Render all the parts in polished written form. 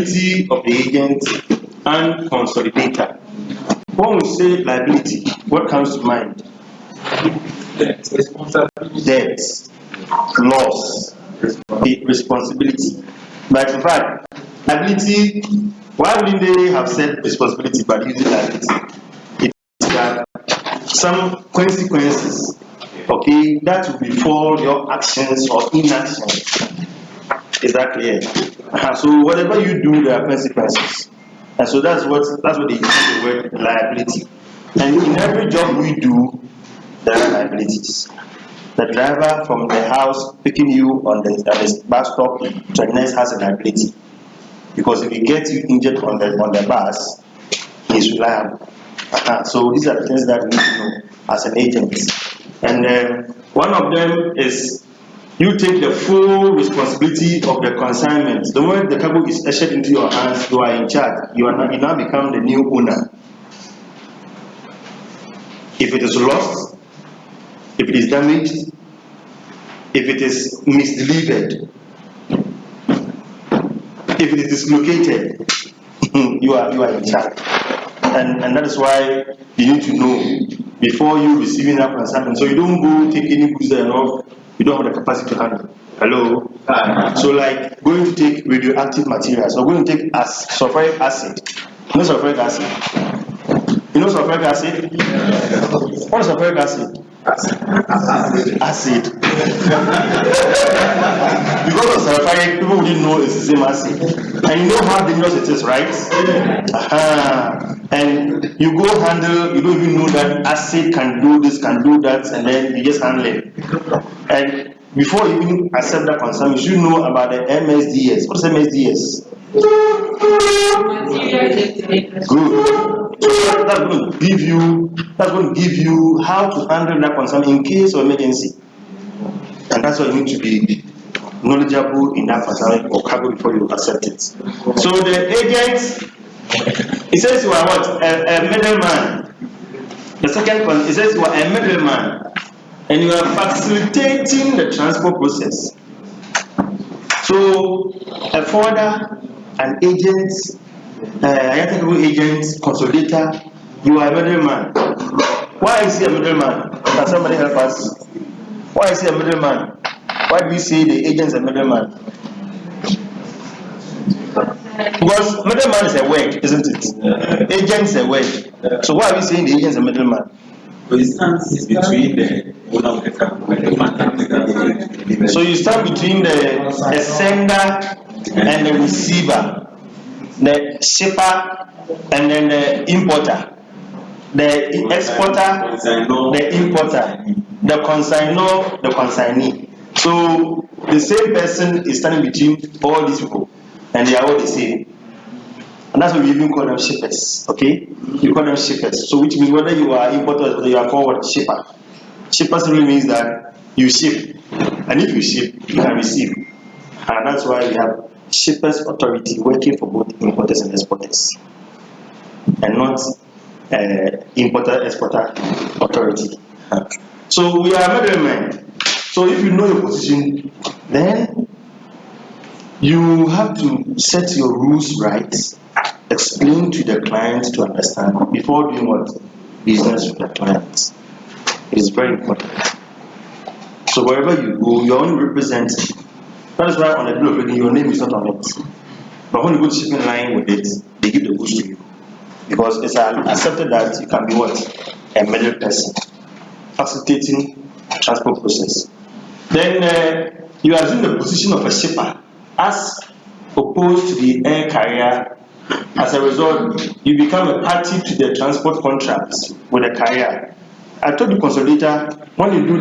liability of the agent and consolidator. When we say liability, what comes to mind? Debt, loss, responsibility. But in fact, liability, why wouldn't they have said responsibility but using liability? It's that some consequences, okay, that will befall your actions or inactions. Is that clear? So whatever you do, there are consequences. And so that's what they use the word liability. And in every job we do, there are liabilities. The driver from the house picking you on the bus stop to the next has a liability. Because if he gets you injured on the bus, he is liable. So these are the things that we need to know as an agent. And one of them is you take the full responsibility of the consignment. The moment the cargo is ushered into your hands, you are in charge. You now become the new owner. If it is lost, if it is damaged, if it is misdelivered, if it is dislocated, you are in charge. And that is why you need to know before you receiving that consignment. So you don't go take any goods that you don't have the capacity to handle. Hello? So like going to take radioactive materials or going to take sulfuric acid. You know sulfuric acid? You know sulfuric acid? What is sulfuric acid? Acid. Because of sulfuric, people wouldn't know it's the same acid. And you know how dangerous it is, right? And you go handle, you don't even know that acid can do this, can do that, and then you just handle it. And before you even accept that concern, you should know about the MSDS. What's MSDS? Good. So that's going to give you how to handle that concern in case of emergency. And that's why you need to be knowledgeable in that concern or cargo before you accept it. So the agent, it says you are what? A middleman. The second one, it says you are a middleman and you are facilitating the transport process. So a forwarder, an agent, a agent, consolidator, you are a middleman. Why is he a middleman? Can somebody help us? Why is he a middleman? Why do we say the agent is a middleman? Because middleman is a word, isn't it? Agent is a word. So why are we saying the agent is a middleman? So it stands between the owner of the car and the man. So you stand between the sender and the receiver, the shipper and then the importer, the exporter, the importer, the consignor, the consignee. So the same person is standing between all these people, and they are all the same. And that's why we even call them shippers. Okay, you call them shippers. So which means whether you are importer or whether you are forward shipper. Shipper simply means that you ship, and if you ship, you can receive. And that's why we have shippers authority working for both importers and exporters, and not importer exporter authority. So we are middlemen. So if you know your position, then you have to set your rules right, explain to the client to understand before doing what? Business with the client. It is very important. So wherever you go, you are only representing. That is why on the bill of lading, your name is not on it. But when you go to shipping line with it, they give the goods to you. Because it's accepted that you can be what? A middle person. Facilitating transport process. Then you assume the position of a shipper as opposed to the air carrier. As a result, you become a party to the transport contracts with the carrier. I told the consolidator, when you do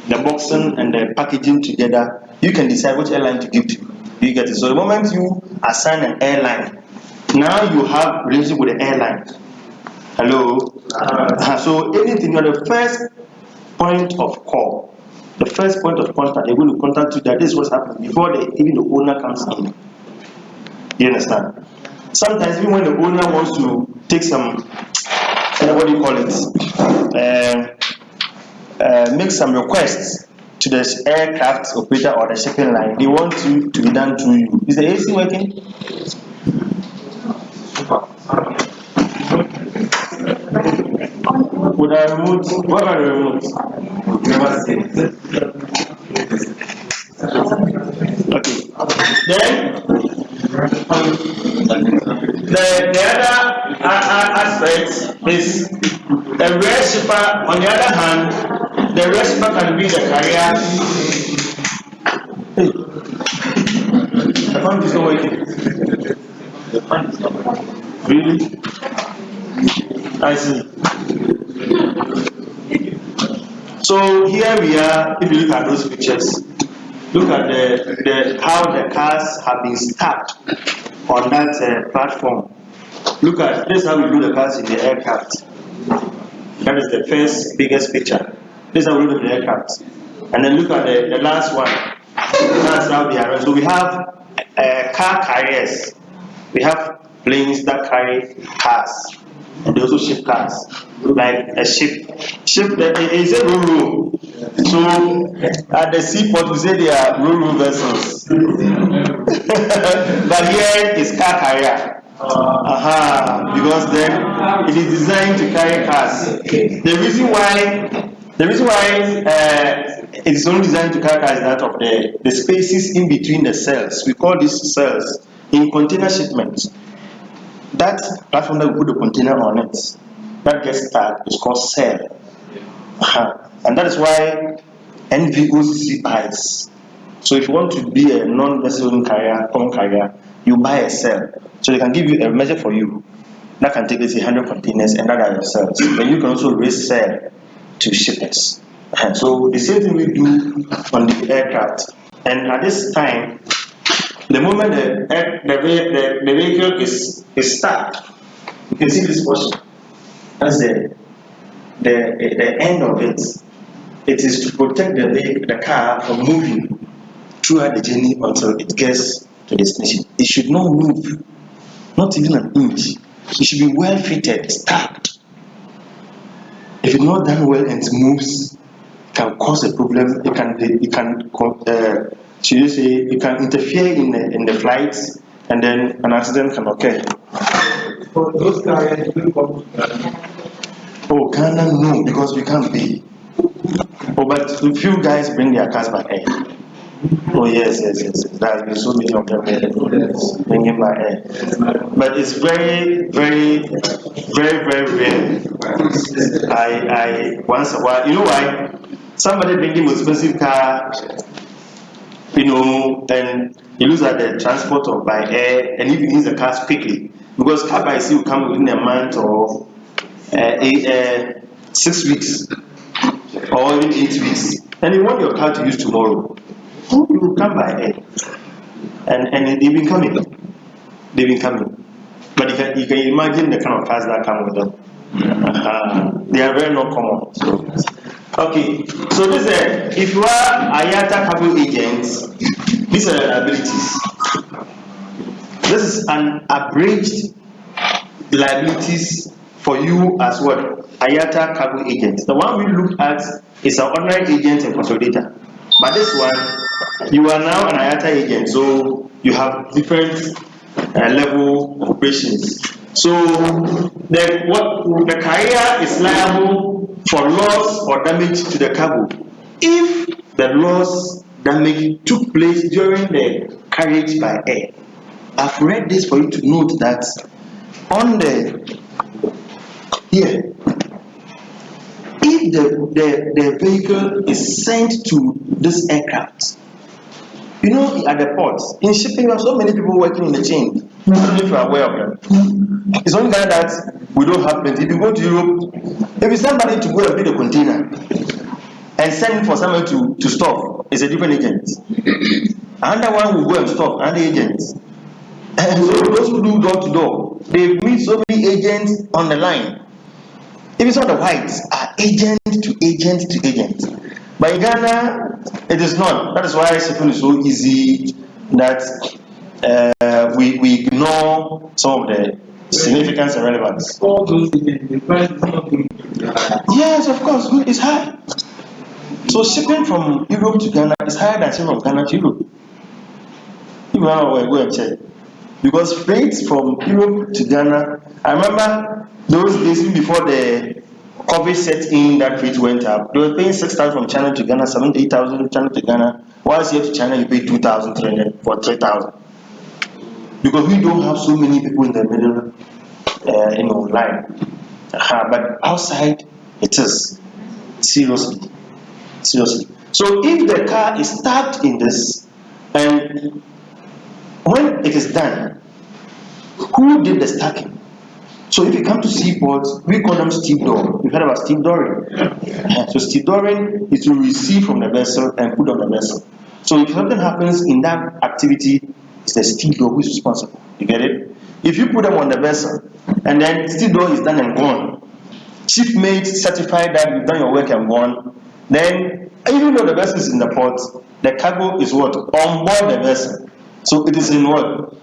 the boxing and the packaging together, you can decide which airline to give to you. You get it. So the moment you assign an airline, now you have relationship with the airline. Hello. So anything, you're the first point of call, the first point of contact. They're going to contact you that this is what's happening before even the owner comes in. You understand? Sometimes even when the owner wants to take some, what do you call it? Make some requests to the aircraft operator or the shipping line, they want you to be done through you. Is the AC working? With a remote, what about the remote? Okay. Then the other aspect is the rail shipper. On the other hand, the rail shipper can be the carrier. Hey, the fan is not working. Really? I see. So here we are. If you look at those pictures, look at the how the cars have been stacked on that platform. Look at this is how we do the cars in the aircraft. That is the first biggest picture. This is how we do the aircraft. And then look at the last one. That's how they are. So we have car carriers. We have planes that carry cars. And they also ship cars. Like a ship. Ship is a ro-ro. So at the seaport we say they are ro-ro vessels. But here is car carrier. Because then it is designed to carry cars. The reason why it is only designed to carry cars is that of the spaces in between the cells. We call these cells in container shipments. That platform that we put the container on it, that gets stuck, is called cell. And that is why NVOCC buys. So if you want to be a non-vessel carrier, common carrier, you buy a cell. So they can give you a measure for you that can take, let's say, 100 containers, and that are your cells. Then you can also raise cell to shippers. And so the same thing we do on the aircraft. And at this time, the moment the vehicle is stuck, you can see this portion. That's the end of it. It is to protect the car from moving throughout the journey until it gets to destination. It should not move, not even an inch. It should be well fitted, stacked. If it's not done well and it moves, it can cause a problem. It can interfere in the flights, and then an accident can occur. For those carriers, Oh, Ghana, no, because we can't pay. Oh, but a few guys bring their cars by air. Oh, yes. There has been so many of them bringing by air. But it's very, very, very, very rare. I once a while, you know why? Somebody bringing an expensive car, and he looks at the transport of by air, and if he needs the cars quickly, because car by sea will come within a month or 6 weeks or even 8 weeks, and you want your car to use tomorrow, you will come by air, and they've been coming. But you can imagine the kind of cars that come with them. They are very not common. Okay, so this if you are IATA cargo agents, these are liabilities. This is an abridged liabilities for you as well. IATA cargo agent. The one we looked at is an ordinary agent and consolidator. But this one, you are now an IATA agent, so you have different level of operations. So the carrier is liable for loss or damage to the cargo if the loss damage took place during the carriage by air. I've read this for you to note that on here, if the vehicle is sent to this aircraft, at the ports, in shipping, there are so many people working in the chain. I don't know if you are aware of them. It's only that we don't have plenty. If you go to Europe, if you send somebody to go and pick a container and send for someone to stop, it's a different agent. Another one will go and stop, another agent. And so those who do door to door, they meet so many agents on the line. Even some of the whites are agent to agent to agent. But in Ghana, it is not. That is why shipping is so easy that we ignore some of the significance and relevance. all those agents, the price is not good. Yes, of course, it's high. So shipping from Europe to Ghana is higher than shipping from Ghana to Europe. If you want to go and check. Because freight from Europe to Ghana, I remember those days even before the COVID set in, that freight went up. They were paying 6,000 from China to Ghana, 7,000 to 8,000 China to Ghana. Once here to China, you pay 2,300 for 3,000. Because we don't have so many people in the middle, line. But outside, it is seriously. So if the car is stacked in this, and when it is done, who did the stacking? So if you come to seaports, we call them stevedoring. You've heard about stevedoring? So stevedoring is to receive from the vessel and put on the vessel. So if something happens in that activity, it's the stevedore who is responsible. You get it? If you put them on the vessel and then stevedore is done and gone, chief mate certified that you've done your work and gone, then even though the vessel is in the port, the cargo is what? On board the vessel. So it is in what?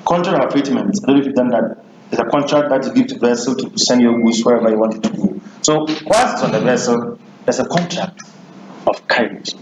Contract of treatment. I don't know if you've done that. It's a contract that you give to the vessel to send your goods wherever you want it to go. So once it's on the vessel, there's a contract of carriage.